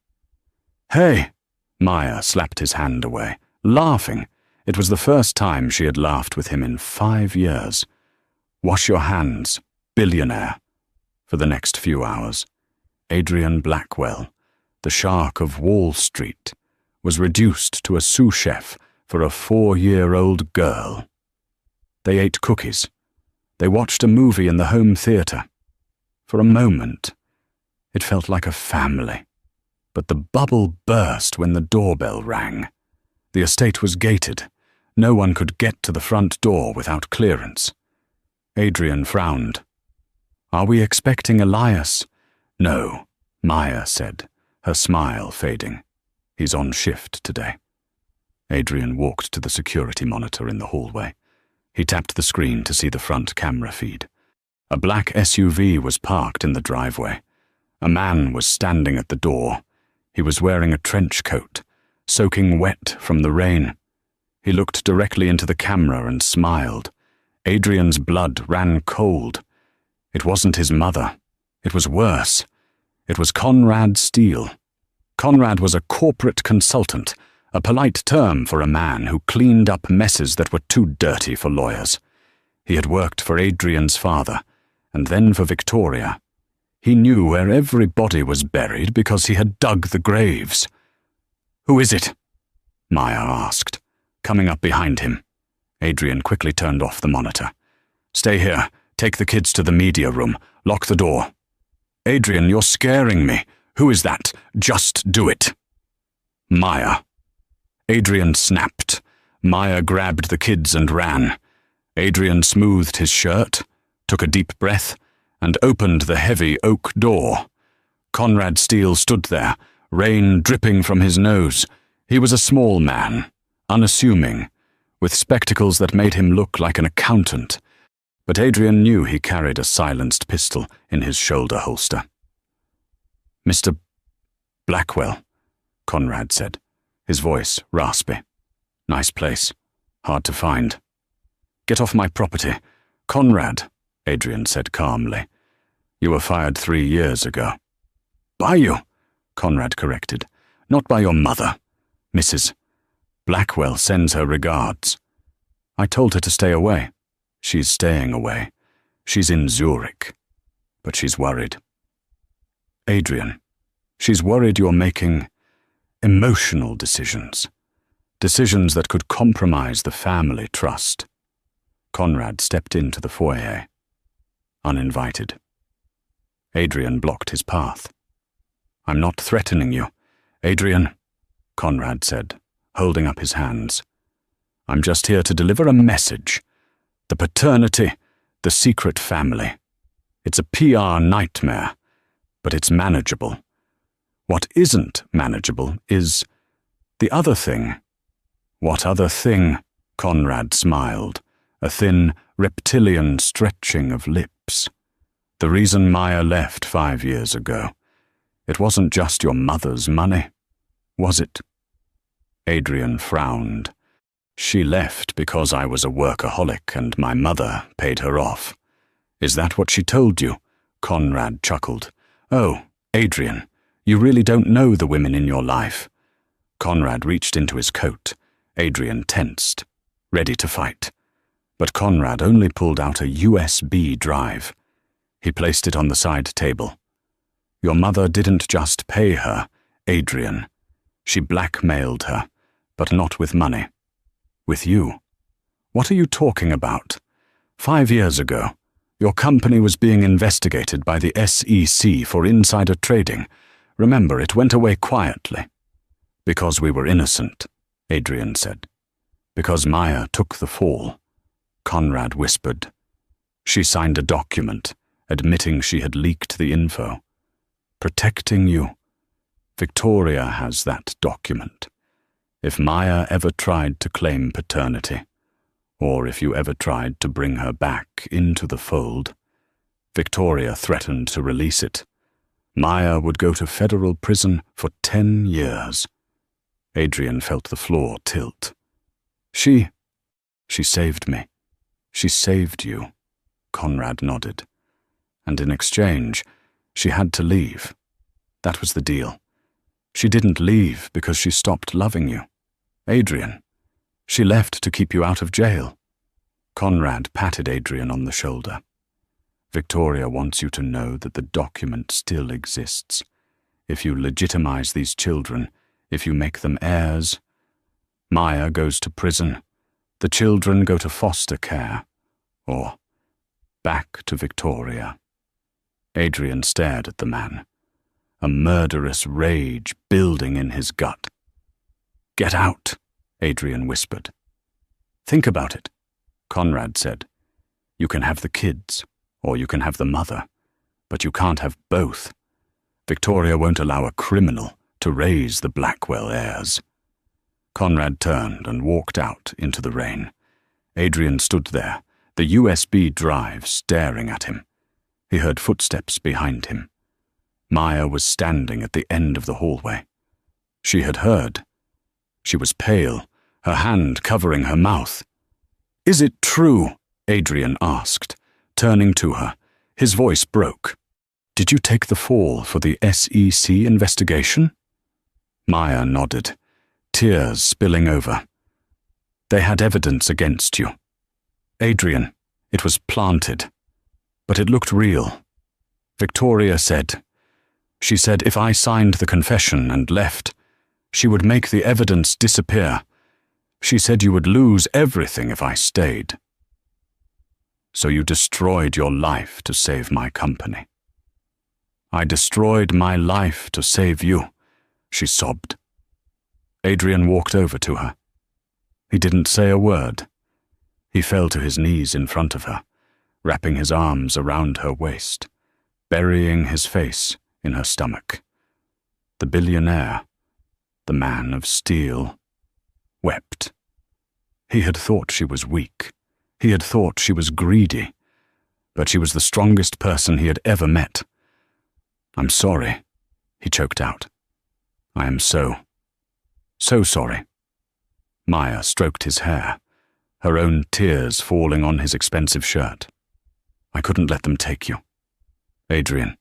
"Hey!" Maya slapped his hand away, laughing. It was the first time she had laughed with him in 5 years. "Wash your hands, billionaire." For the next few hours, Adrian Blackwell, the shark of Wall Street, was reduced to a sous chef for a 4-year-old girl. They ate cookies. They watched a movie in the home theater. For a moment, it felt like a family. But the bubble burst when the doorbell rang. The estate was gated. No one could get to the front door without clearance. Adrian frowned. "Are we expecting Elias?" "No," Maya said, her smile fading. "He's on shift today." Adrian walked to the security monitor in the hallway. He tapped the screen to see the front camera feed. A black SUV was parked in the driveway. A man was standing at the door. He was wearing a trench coat, soaking wet from the rain. He looked directly into the camera and smiled. Adrian's blood ran cold. It wasn't his mother. It was worse. It was Conrad Steele. Conrad was a corporate consultant, a polite term for a man who cleaned up messes that were too dirty for lawyers. He had worked for Adrian's father, and then for Victoria. He knew where every body was buried because he had dug the graves. "Who is it?" Maya asked, coming up behind him. Adrian quickly turned off the monitor. "Stay here. Take the kids to the media room. Lock the door." "Adrian, you're scaring me. Who is that? Just do it." "Maya." Adrian snapped. Maya grabbed the kids and ran. Adrian smoothed his shirt, took a deep breath, and opened the heavy oak door. Conrad Steele stood there, rain dripping from his nose. He was a small man, unassuming, with spectacles that made him look like an accountant. But Adrian knew he carried a silenced pistol in his shoulder holster. "Mr. Blackwell," Conrad said, his voice raspy. Nice place. Hard to find. Get off my property. Conrad, Adrian said calmly. You were fired 3 years ago. By you, Conrad corrected. Not by your mother. Mrs. Blackwell sends her regards. I told her to stay away. She's staying away. She's in Zurich. But she's worried. Adrian, she's worried you're making emotional decisions. Decisions that could compromise the family trust. Conrad stepped into the foyer. Uninvited. Adrian blocked his path. I'm not threatening you, Adrian, Conrad said, holding up his hands. I'm just here to deliver a message. The paternity, the secret family. It's a PR nightmare, but it's manageable. What isn't manageable is the other thing. What other thing? Conrad smiled, a thin, reptilian stretching of lips. The reason Maya left 5 years ago. It wasn't just your mother's money, was it? Adrian frowned. She left because I was a workaholic and my mother paid her off. Is that what she told you? Conrad chuckled. Oh, Adrian, you really don't know the women in your life. Conrad reached into his coat. Adrian tensed, ready to fight. But Conrad only pulled out a USB drive. He placed it on the side table. Your mother didn't just pay her, Adrian. She blackmailed her, but not with money. With you. What are you talking about? 5 years ago, your company was being investigated by the SEC for insider trading. Remember, it went away quietly. Because we were innocent, Adrian said. Because Maya took the fall, Conrad whispered. She signed a document, admitting she had leaked the info. Protecting you. Victoria has that document. If Maya ever tried to claim paternity, or if you ever tried to bring her back into the fold, Victoria threatened to release it. Maya would go to federal prison for 10 years. Adrian felt the floor tilt. She saved me. She saved you, Conrad nodded. And in exchange, she had to leave. That was the deal. She didn't leave because she stopped loving you. Adrian, she left to keep you out of jail. Conrad patted Adrian on the shoulder. Victoria wants you to know that the document still exists. If you legitimize these children, if you make them heirs, Maya goes to prison, the children go to foster care, or back to Victoria. Adrian stared at the man, a murderous rage building in his gut. Get out, Adrian whispered. Think about it, Conrad said. You can have the kids, or you can have the mother, but you can't have both. Victoria won't allow a criminal to raise the Blackwell heirs. Conrad turned and walked out into the rain. Adrian stood there, the USB drive staring at him. He heard footsteps behind him. Maya was standing at the end of the hallway. She had heard. She was pale, her hand covering her mouth. Is it true? Adrian asked, turning to her. His voice broke. Did you take the fall for the SEC investigation? Maya nodded, tears spilling over. They had evidence against you. Adrian, it was planted, but it looked real. Victoria said, she said if I signed the confession and left, she would make the evidence disappear. She said you would lose everything if I stayed. So you destroyed your life to save my company. I destroyed my life to save you, she sobbed. Adrian walked over to her. He didn't say a word. He fell to his knees in front of her, wrapping his arms around her waist, burying his face in her stomach. The billionaire, the man of steel, wept. He had thought she was weak. He had thought she was greedy. But she was the strongest person he had ever met. I'm sorry, he choked out. I am so So sorry." Maya stroked his hair, her own tears falling on his expensive shirt. "I couldn't let them take you. Adrian,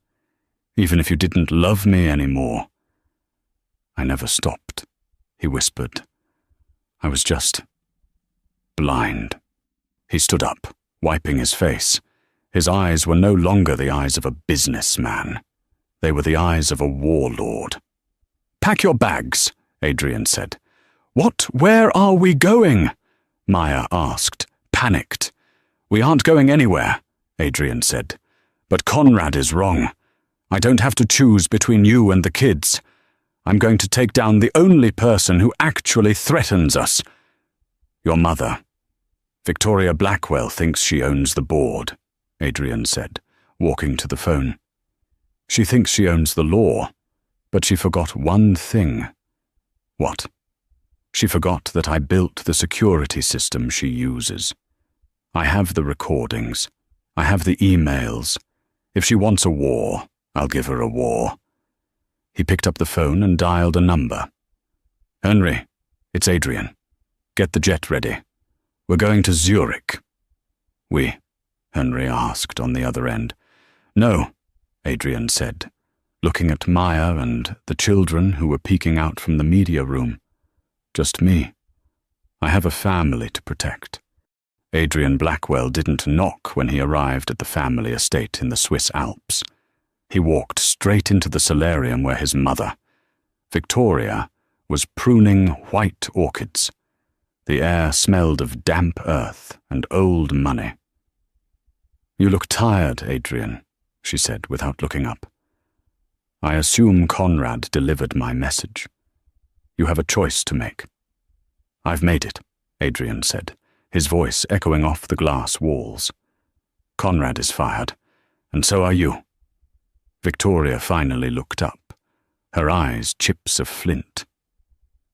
even if you didn't love me anymore." "I never stopped," he whispered. "I was just blind." He stood up, wiping his face. His eyes were no longer the eyes of a businessman. They were the eyes of a warlord. "Pack your bags," Adrian said. "What? Where are we going?" Maya asked, panicked. "We aren't going anywhere," Adrian said. "But Conrad is wrong. I don't have to choose between you and the kids. I'm going to take down the only person who actually threatens us. Your mother. Victoria Blackwell thinks she owns the board," Adrian said, walking to the phone. "She thinks she owns the law, but she forgot one thing." "What?" "She forgot that I built the security system she uses. I have the recordings. I have the emails. If she wants a war, I'll give her a war." He picked up the phone and dialed a number. "Henry, it's Adrian. Get the jet ready. We're going to Zurich." "We?" Henry asked on the other end. "No," Adrian said, looking at Maya and the children who were peeking out from the media room. "Just me. I have a family to protect." Adrian Blackwell didn't knock when he arrived at the family estate in the Swiss Alps. He walked straight into the solarium where his mother, Victoria, was pruning white orchids. The air smelled of damp earth and old money. "You look tired, Adrian," she said without looking up. "I assume Conrad delivered my message. You have a choice to make." "I've made it," Adrian said, his voice echoing off the glass walls. "Conrad is fired, and so are you." Victoria finally looked up, her eyes chips of flint.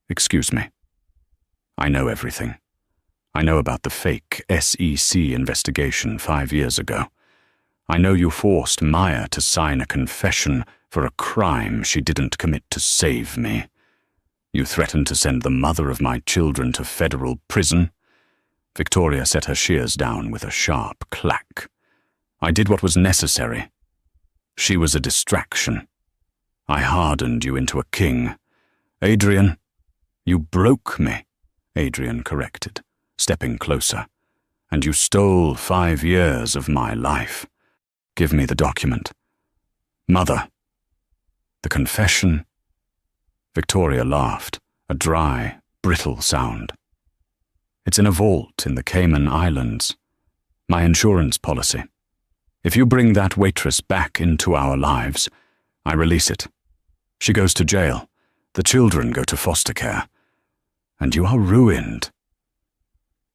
"Excuse me. I know everything. I know about the fake SEC investigation 5 years ago. I know you forced Maya to sign a confession for a crime she didn't commit to save me. You threatened to send the mother of my children to federal prison." Victoria set her shears down with a sharp clack. "I did what was necessary. She was a distraction. I hardened you into a king. Adrian, you broke me," Adrian corrected, stepping closer. "And you stole 5 years of my life. Give me the document." "Mother." "The confession?" Victoria laughed, a dry, brittle sound. "It's in a vault in the Cayman Islands. My insurance policy. If you bring that waitress back into our lives, I release it. She goes to jail. The children go to foster care. And you are ruined."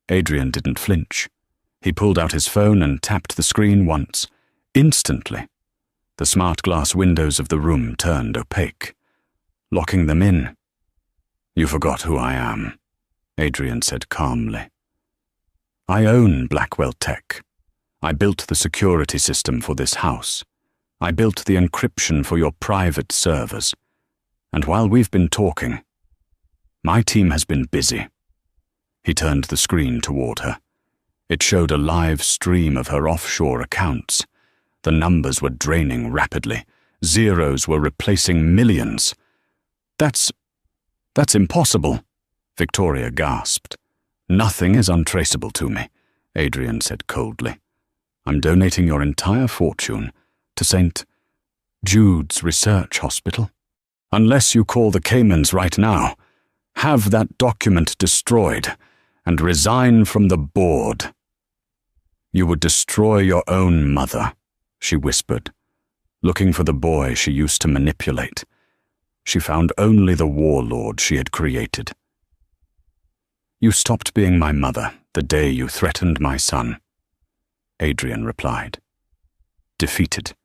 Adrian didn't flinch. He pulled out his phone and tapped the screen once. Instantly, the smart glass windows of the room turned opaque, locking them in. "You forgot who I am," Adrian said calmly. "I own Blackwell Tech. I built the security system for this house. I built the encryption for your private servers. And while we've been talking, my team has been busy." He turned the screen toward her. It showed a live stream of her offshore accounts. The numbers were draining rapidly. Zeros were replacing millions. That's impossible," Victoria gasped. "Nothing is untraceable to me," Adrian said coldly. "I'm donating your entire fortune to St. Jude's Research Hospital. Unless you call the Caymans right now, have that document destroyed, and resign from the board." "You would destroy your own mother," she whispered, looking for the boy she used to manipulate. She found only the warlord she had created. "You stopped being my mother the day you threatened my son," Adrian replied. Defeated.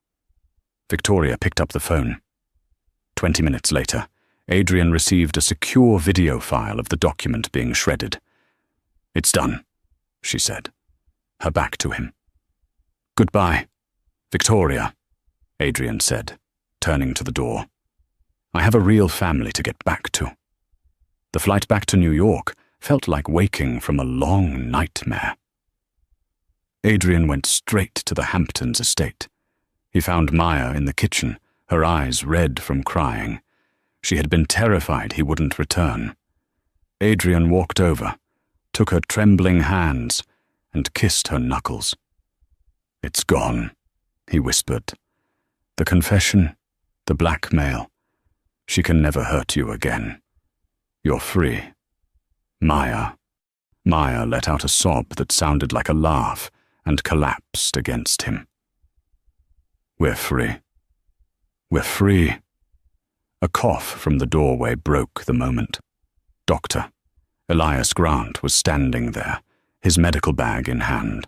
Victoria picked up the phone. 20 minutes later, Adrian received a secure video file of the document being shredded. "It's done," she said, her back to him. "Goodbye, Victoria," Adrian said, turning to the door. "I have a real family to get back to." The flight back to New York felt like waking from a long nightmare. Adrian went straight to the Hamptons estate. He found Maya in the kitchen, her eyes red from crying. She had been terrified he wouldn't return. Adrian walked over, took her trembling hands, and kissed her knuckles. "It's gone," he whispered. "The confession, the blackmail. She can never hurt you again. You're free. Maya." Maya let out a sob that sounded like a laugh and collapsed against him. "We're free. We're free." A cough from the doorway broke the moment. Dr. Elias Grant was standing there, his medical bag in hand.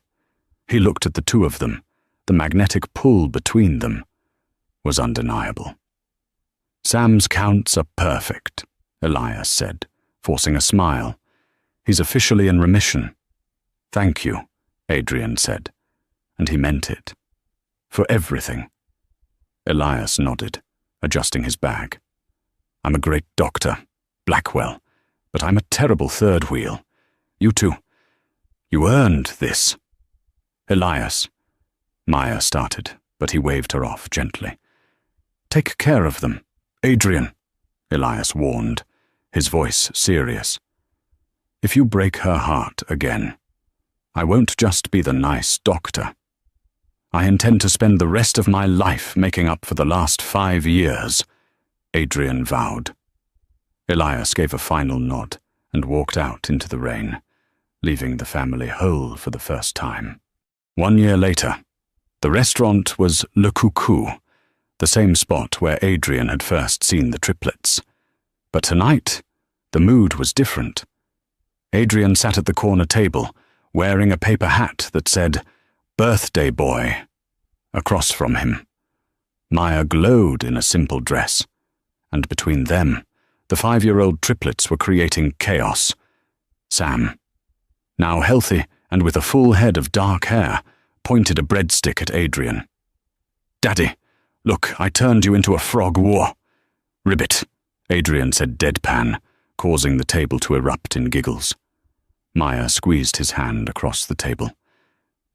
He looked at the two of them. The magnetic pull between them was undeniable. "Sam's counts are perfect," Elias said, forcing a smile. "He's officially in remission." "Thank you," Adrian said, and he meant it. "For everything." Elias nodded, adjusting his bag. "I'm a great doctor, Blackwell, but I'm a terrible third wheel. You two, you earned this." "Elias," Maya started, but he waved her off gently. "Take care of them, Adrian," Elias warned, his voice serious. "If you break her heart again, I won't just be the nice doctor. I intend to spend the rest of my life making up for the last 5 years," Adrian vowed. Elias gave a final nod and walked out into the rain, leaving the family whole for the first time. 1 year later, the restaurant was Le Coucou, the same spot where Adrian had first seen the triplets. But tonight, the mood was different. Adrian sat at the corner table, wearing a paper hat that said, "Birthday Boy," across from him. Maya glowed in a simple dress, and between them, the 5-year-old triplets were creating chaos. Sam, now healthy and with a full head of dark hair, pointed a breadstick at Adrian. "Daddy, look, I turned you into a frog war." "Ribbit," Adrian said deadpan, causing the table to erupt in giggles. Maya squeezed his hand across the table.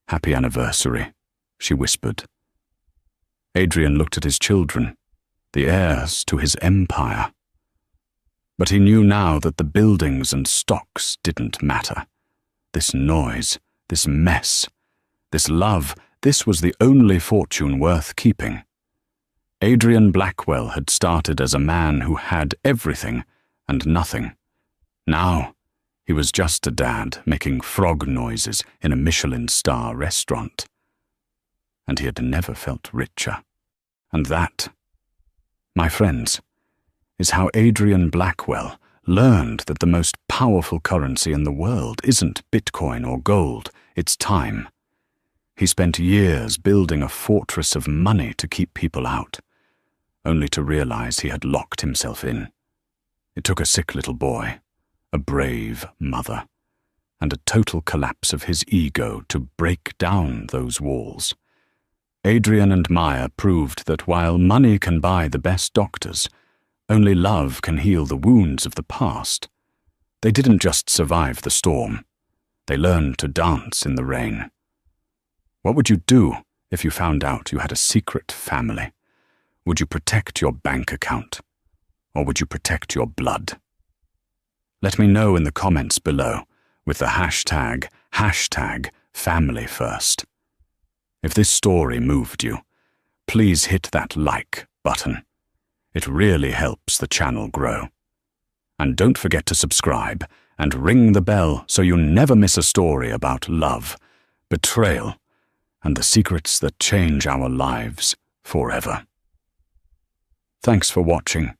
"Happy anniversary," she whispered. Adrian looked at his children, the heirs to his empire. But he knew now that the buildings and stocks didn't matter. This noise, this mess, this love, this was the only fortune worth keeping. Adrian Blackwell had started as a man who had everything and nothing. Now, he was just a dad making frog noises in a Michelin star restaurant. And he had never felt richer. And that, my friends, is how Adrian Blackwell learned that the most powerful currency in the world isn't Bitcoin or gold, it's time. He spent years building a fortress of money to keep people out, only to realize he had locked himself in. It took a sick little boy, a brave mother, and a total collapse of his ego to break down those walls. Adrian and Maya proved that while money can buy the best doctors, only love can heal the wounds of the past. They didn't just survive the storm. They learned to dance in the rain. What would you do if you found out you had a secret family? Would you protect your bank account? Or would you protect your blood? Let me know in the comments below with the hashtag #FamilyFirst. If this story moved you, please hit that like button. It really helps the channel grow. And don't forget to subscribe and ring the bell so you never miss a story about love, betrayal, and the secrets that change our lives forever. Thanks for watching.